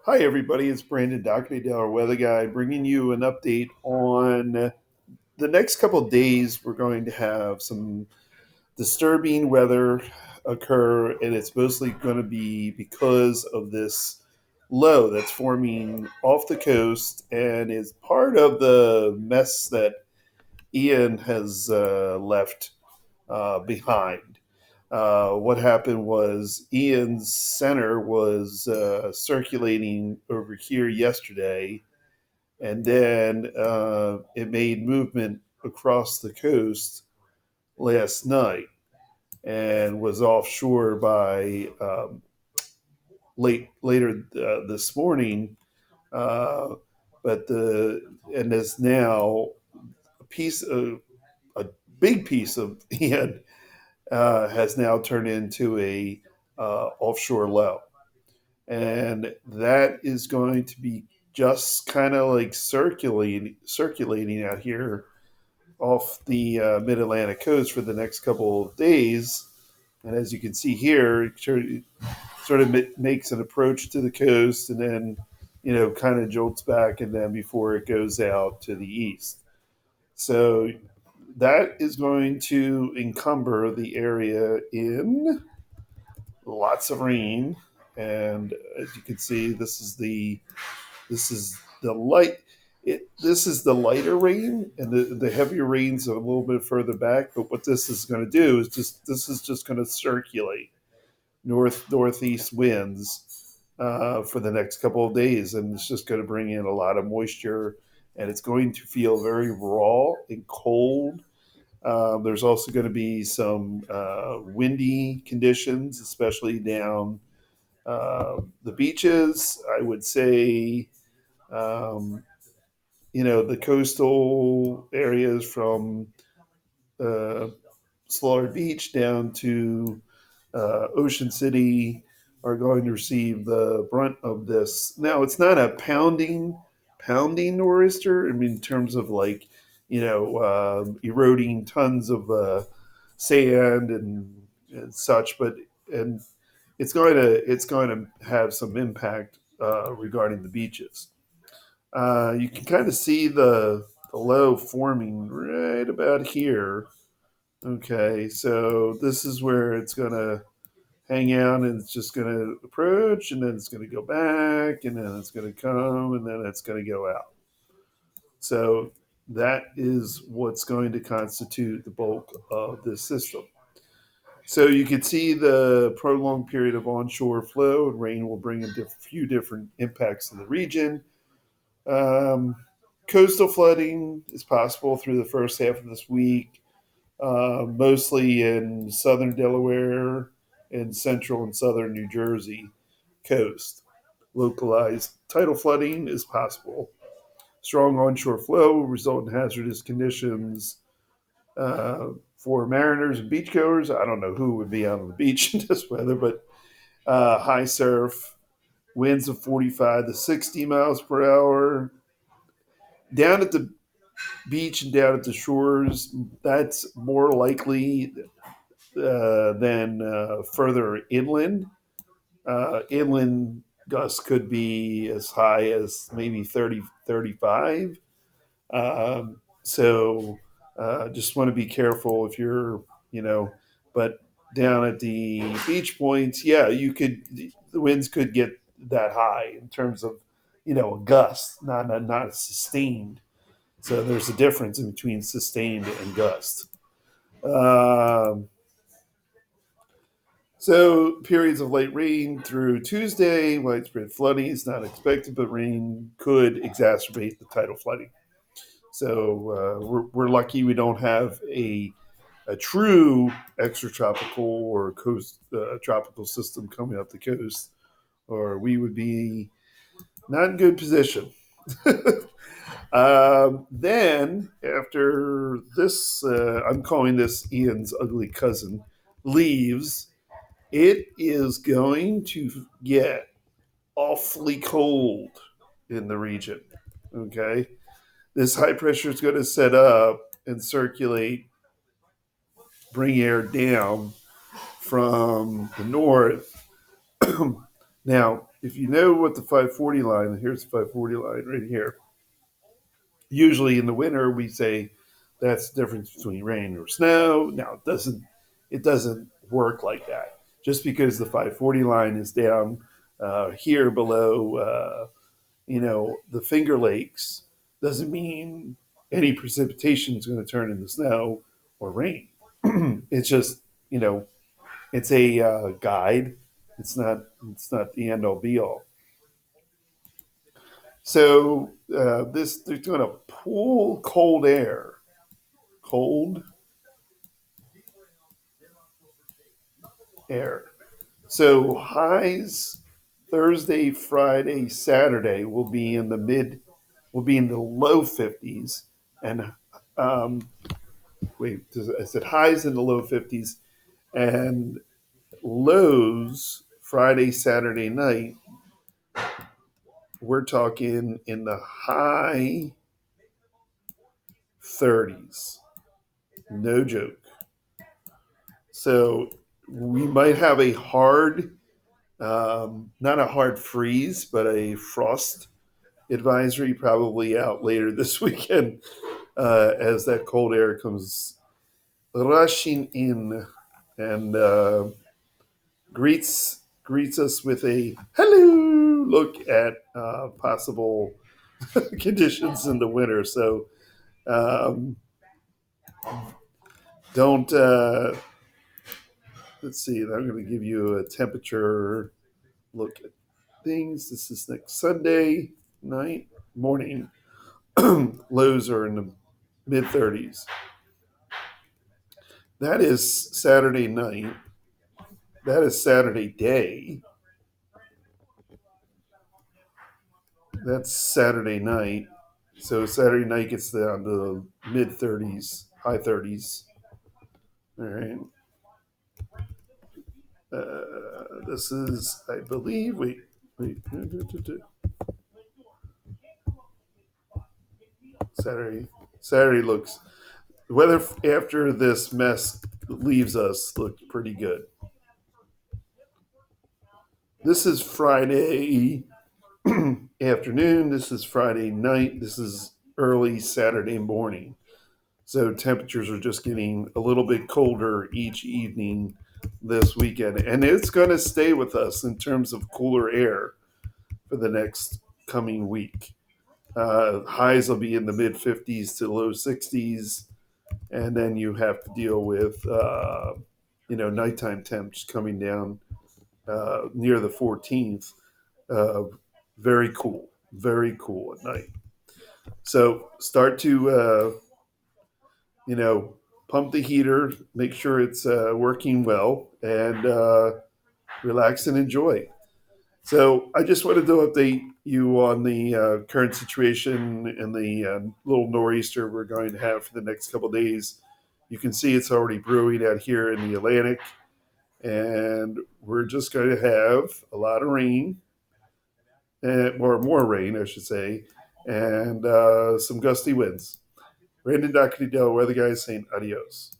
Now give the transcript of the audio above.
Hi, everybody. It's Brandon Doherty, our weather guy, bringing you an update on the next couple of days. We're going to have some disturbing weather occur, and it's mostly going to be because of this low that's forming off the coast and is part of the mess that Ian has left behind. What happened was Ian's center was circulating over here yesterday, and then it made movement across the coast last night and was offshore by later this morning. Uh, but the and is now a piece of a big piece of Ian has now turned into a offshore low, and that is going to be just kind of like circulating out here off the Mid Atlantic coast for the next couple of days. And as you can see here, it sort of makes an approach to the coast, and then kind of jolts back, and then before it goes out to the east. So that is going to encumber the area in lots of rain, and as you can see, this is the light. This is the lighter rain, and the heavier rains are a little bit further back. But what this is going to do is just going to circulate northeast winds for the next couple of days, and it's just going to bring in a lot of moisture, and it's going to feel very raw and cold. There's also going to be some windy conditions, especially down the beaches. I would say, um, the coastal areas from uh, Slaughter Beach down to Ocean City are going to receive the brunt of this. Now, it's not a pounding nor'easter. I mean, in terms of like, eroding tons of sand and such, but and it's going to have some impact regarding the beaches. You can kind of see the low forming right about here. Okay, so this is where it's going to hang out, and it's just going to approach, and then it's going to go back, and then it's going to come, and then it's going to go out. So that is what's going to constitute the bulk of this system. So you can see the prolonged period of onshore flow and rain will bring a few different impacts to the region. Um, Coastal flooding is possible through the first half of this week, mostly in southern Delaware and central and southern New Jersey coast. Localized tidal flooding is possible. Strong onshore flow will result in hazardous conditions for mariners and beachgoers. I don't know who would be out on the beach in this weather, but high surf, winds of 45 to 60 miles per hour. Down at the beach and down at the shores, that's more likely than further inland. Inland gusts could be as high as maybe 30, 35. So just want to be careful if you're, but down at the beach points, yeah, the winds could get that high in terms of, a gust, not a sustained. So there's a difference in between sustained and gust. Um, so periods of light rain through Tuesday, widespread flooding is not expected, but rain could exacerbate the tidal flooding. So we're lucky we don't have a true extratropical or coast tropical system coming up the coast, or we would be not in good position. Then after this, I'm calling this Ian's ugly cousin, leaves, it is going to get awfully cold in the region. Okay. This high pressure is going to set up and circulate, bring air down from the north Now, if you know what the 540 line, here's the 540 line right here. Usually in the winter, we say that's the difference between rain or snow. Now, it doesn't work like that. Just because the 540 line is down here below, the Finger Lakes, doesn't mean any precipitation is going to turn into snow or rain. It's just, it's a guide. It's not the end all be all. So this they're going to pull cold air. So highs Thursday, Friday, Saturday will be in the low 50s, and um, wait, I said highs in the low 50s, and lows Friday, Saturday night. We're talking in the high 30s. No joke. So we might have a hard, not a hard freeze, but a frost advisory probably out later this weekend as that cold air comes rushing in and greets us with a hello look at possible conditions in the winter. So um, don't let's see. I'm going to give you a temperature look at things. This is next Sunday night morning. Lows are in the mid 30s. That is Saturday night. That is Saturday day. That's Saturday night. So Saturday night gets down to mid 30s, high 30s. All right. This is, I believe, wait. Saturday. Saturday looks, the weather after this mess leaves us looks pretty good. This is Friday afternoon. This is Friday night. This is early Saturday morning. So temperatures are just getting a little bit colder each evening this weekend. And it's going to stay with us in terms of cooler air for the next coming week. Highs will be in the mid 50s to low 60s. And then you have to deal with, nighttime temps coming down near the 14th. Uh, very cool at night. So start to pump the heater, make sure it's working well, and relax and enjoy. So I just wanted to update you on the current situation and the little nor'easter we're going to have for the next couple of days. You can see it's already brewing out here in the Atlantic, and we're just going to have a lot of rain, and more rain, I should say, and some gusty winds. Brandon Doherty Del, weather guy, saying adios.